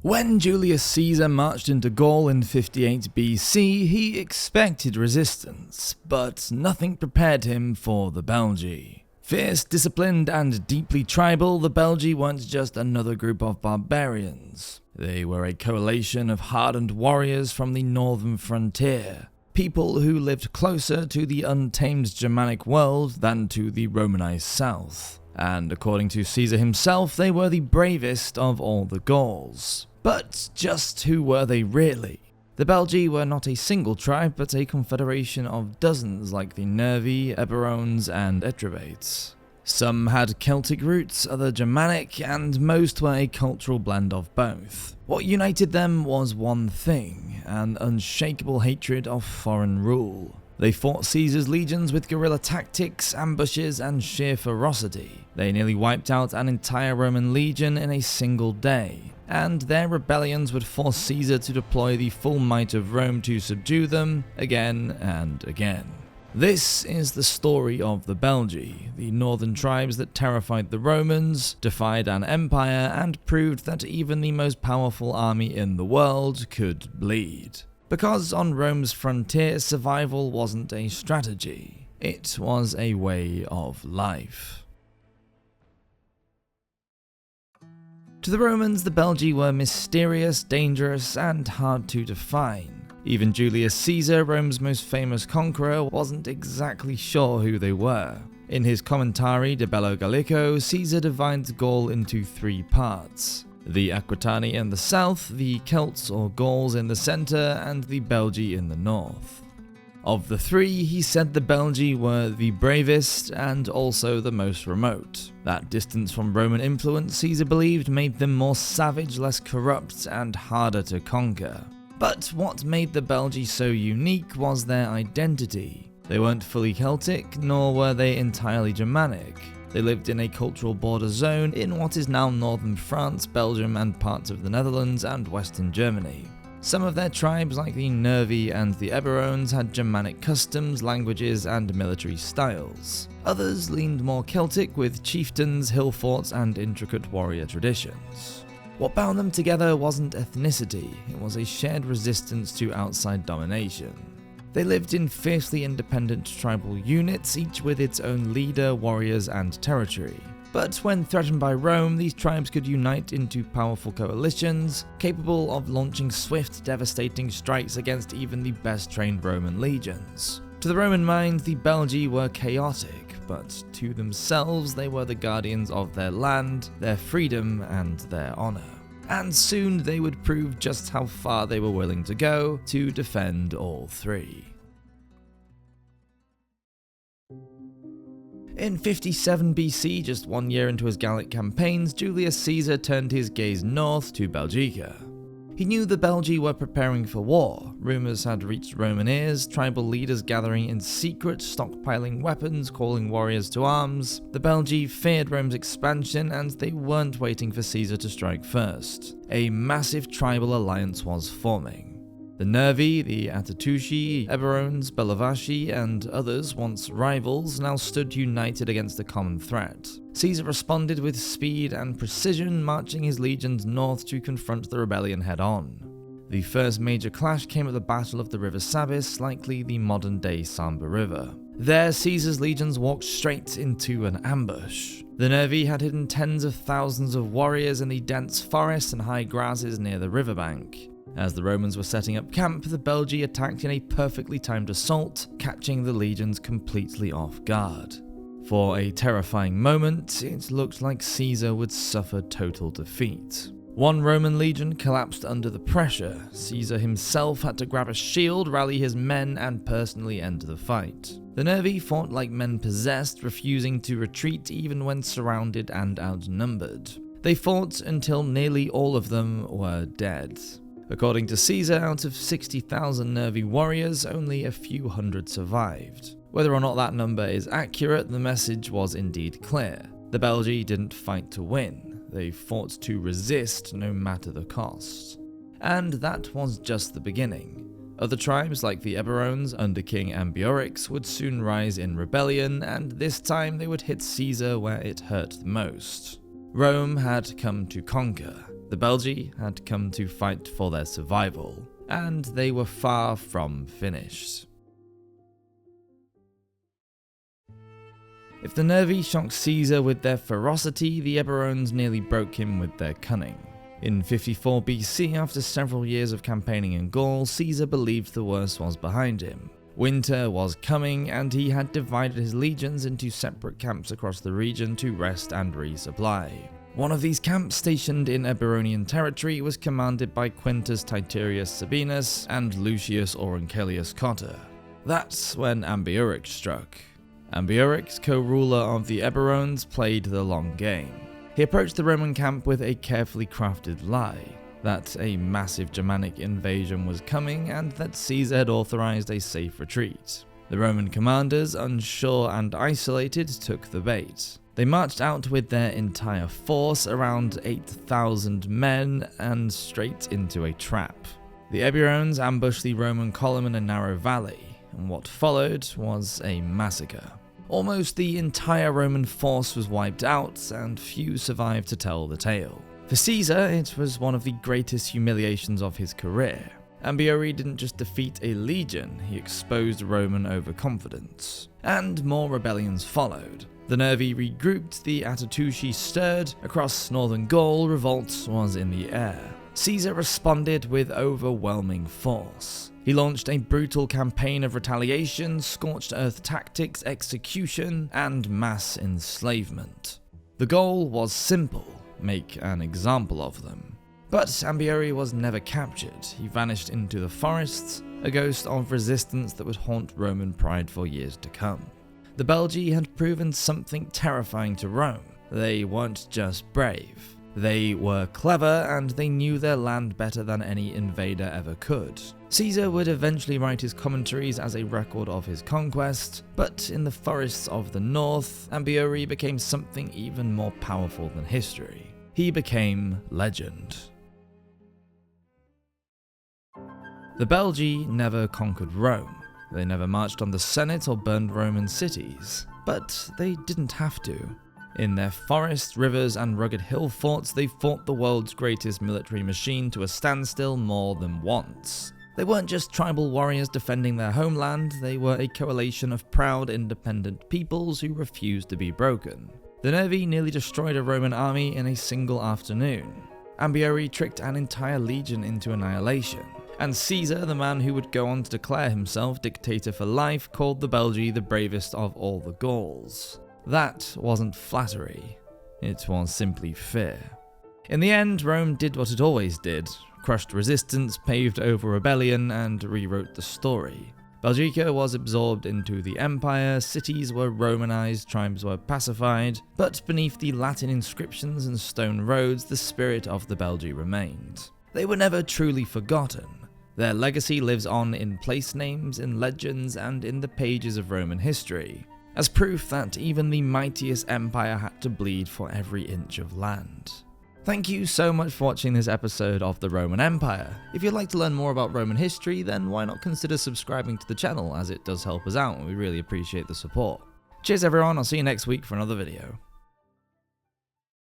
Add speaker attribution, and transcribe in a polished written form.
Speaker 1: When Julius Caesar marched into Gaul in 58 BC, he expected resistance, but nothing prepared him for the Belgae. Fierce, disciplined, and deeply tribal, the Belgae weren't just another group of barbarians. They were a coalition of hardened warriors from the northern frontier, people who lived closer to the untamed Germanic world than to the Romanized south. And according to Caesar himself, they were the bravest of all the Gauls. But just who were they really? The Belgae were not a single tribe, but a confederation of dozens like the Nervi, Eburones, and Atrebates. Some had Celtic roots, other Germanic, and most were a cultural blend of both. What united them was one thing: an unshakable hatred of foreign rule. They fought Caesar's legions with guerrilla tactics, ambushes, and sheer ferocity. They nearly wiped out an entire Roman legion in a single day, and their rebellions would force Caesar to deploy the full might of Rome to subdue them again and again. This is the story of the Belgae, the northern tribes that terrified the Romans, defied an empire, and proved that even the most powerful army in the world could bleed. Because on Rome's frontier, survival wasn't a strategy, it was a way of life. To the Romans, the Belgae were mysterious, dangerous, and hard to define. Even Julius Caesar, Rome's most famous conqueror, wasn't exactly sure who they were. In his commentary De Bello Gallico, Caesar divides Gaul into three parts: the Aquitani in the south, the Celts or Gauls in the center, and the Belgae in the north. Of the three, he said the Belgae were the bravest and also the most remote. That distance from Roman influence, Caesar believed, made them more savage, less corrupt, and harder to conquer. But what made the Belgae so unique was their identity. They weren't fully Celtic, nor were they entirely Germanic. They lived in a cultural border zone in what is now northern France, Belgium, and parts of the Netherlands and western Germany. Some of their tribes, like the Nervi and the Eburones, had Germanic customs, languages, and military styles. Others leaned more Celtic, with chieftains, hill forts, and intricate warrior traditions. What bound them together wasn't ethnicity, it was a shared resistance to outside domination. They lived in fiercely independent tribal units, each with its own leader, warriors, and territory. But when threatened by Rome, these tribes could unite into powerful coalitions, capable of launching swift, devastating strikes against even the best-trained Roman legions. To the Roman mind, the Belgae were chaotic, but to themselves they were the guardians of their land, their freedom, and their honor. And soon they would prove just how far they were willing to go to defend all three. In 57 BC, just 1 year into his Gallic campaigns, Julius Caesar turned his gaze north to Belgica. He knew the Belgae were preparing for war. Rumors had reached Roman ears, tribal leaders gathering in secret, stockpiling weapons, calling warriors to arms. The Belgae feared Rome's expansion, and they weren't waiting for Caesar to strike first. A massive tribal alliance was forming. The Nervi, the Atatushi, Eburones, Bellovaci, and others, once rivals, now stood united against a common threat. Caesar responded with speed and precision, marching his legions north to confront the rebellion head-on. The first major clash came at the Battle of the River Sabis, likely the modern-day Samba River. There, Caesar's legions walked straight into an ambush. The Nervi had hidden tens of thousands of warriors in the dense forests and high grasses near the riverbank. As the Romans were setting up camp, the Belgae attacked in a perfectly timed assault, catching the legions completely off guard. For a terrifying moment, it looked like Caesar would suffer total defeat. One Roman legion collapsed under the pressure. Caesar himself had to grab a shield, rally his men, and personally enter the fight. The Nervi fought like men possessed, refusing to retreat even when surrounded and outnumbered. They fought until nearly all of them were dead. According to Caesar, out of 60,000 Nervi warriors, only a few hundred survived. Whether or not that number is accurate, the message was indeed clear. The Belgae didn't fight to win, they fought to resist no matter the cost. And that was just the beginning. Other tribes like the Eburones under King Ambiorix would soon rise in rebellion, and this time they would hit Caesar where it hurt the most. Rome had come to conquer. The Belgae had come to fight for their survival, and they were far from finished. If the Nervi shocked Caesar with their ferocity, the Eburones nearly broke him with their cunning. In 54 BC, after several years of campaigning in Gaul, Caesar believed the worst was behind him. Winter was coming, and he had divided his legions into separate camps across the region to rest and resupply. One of these camps, stationed in Eburonian territory, was commanded by Quintus Titurius Sabinus and Lucius Aurunculeius Cotta. That's when Ambiorix struck. Ambiorix, co-ruler of the Eburones, played the long game. He approached the Roman camp with a carefully crafted lie that a massive Germanic invasion was coming and that Caesar had authorized a safe retreat. The Roman commanders, unsure and isolated, took the bait. They marched out with their entire force, around 8,000 men, and straight into a trap. The Eburones ambushed the Roman column in a narrow valley, and what followed was a massacre. Almost the entire Roman force was wiped out, and few survived to tell the tale. For Caesar, it was one of the greatest humiliations of his career. Ambiorix didn't just defeat a legion, he exposed Roman overconfidence. And more rebellions followed. The Nervi regrouped, the Attutusci stirred, across northern Gaul, revolt was in the air. Caesar responded with overwhelming force. He launched a brutal campaign of retaliation, scorched earth tactics, execution, and mass enslavement. The goal was simple: make an example of them. But Ambiorix was never captured. He vanished into the forests, a ghost of resistance that would haunt Roman pride for years to come. The Belgae had proven something terrifying to Rome. They weren't just brave. They were clever, and they knew their land better than any invader ever could. Caesar would eventually write his commentaries as a record of his conquest, but in the forests of the north, Ambiorix became something even more powerful than history. He became legend. The Belgae never conquered Rome. They never marched on the Senate or burned Roman cities, but they didn't have to. In their forests, rivers, and rugged hill forts, they fought the world's greatest military machine to a standstill more than once. They weren't just tribal warriors defending their homeland, they were a coalition of proud, independent peoples who refused to be broken. The Nervi nearly destroyed a Roman army in a single afternoon. Ambiorix tricked an entire legion into annihilation. And Caesar, the man who would go on to declare himself dictator for life, called the Belgae the bravest of all the Gauls. That wasn't flattery, it was simply fear. In the end, Rome did what it always did: crushed resistance, paved over rebellion, and rewrote the story. Belgica was absorbed into the empire, cities were Romanized, tribes were pacified, but beneath the Latin inscriptions and stone roads, the spirit of the Belgae remained. They were never truly forgotten. Their legacy lives on in place names, in legends, and in the pages of Roman history, as proof that even the mightiest empire had to bleed for every inch of land. Thank you so much for watching this episode of the Roman Empire. If you'd like to learn more about Roman history, then why not consider subscribing to the channel, as it does help us out and we really appreciate the support. Cheers everyone, I'll see you next week for another video.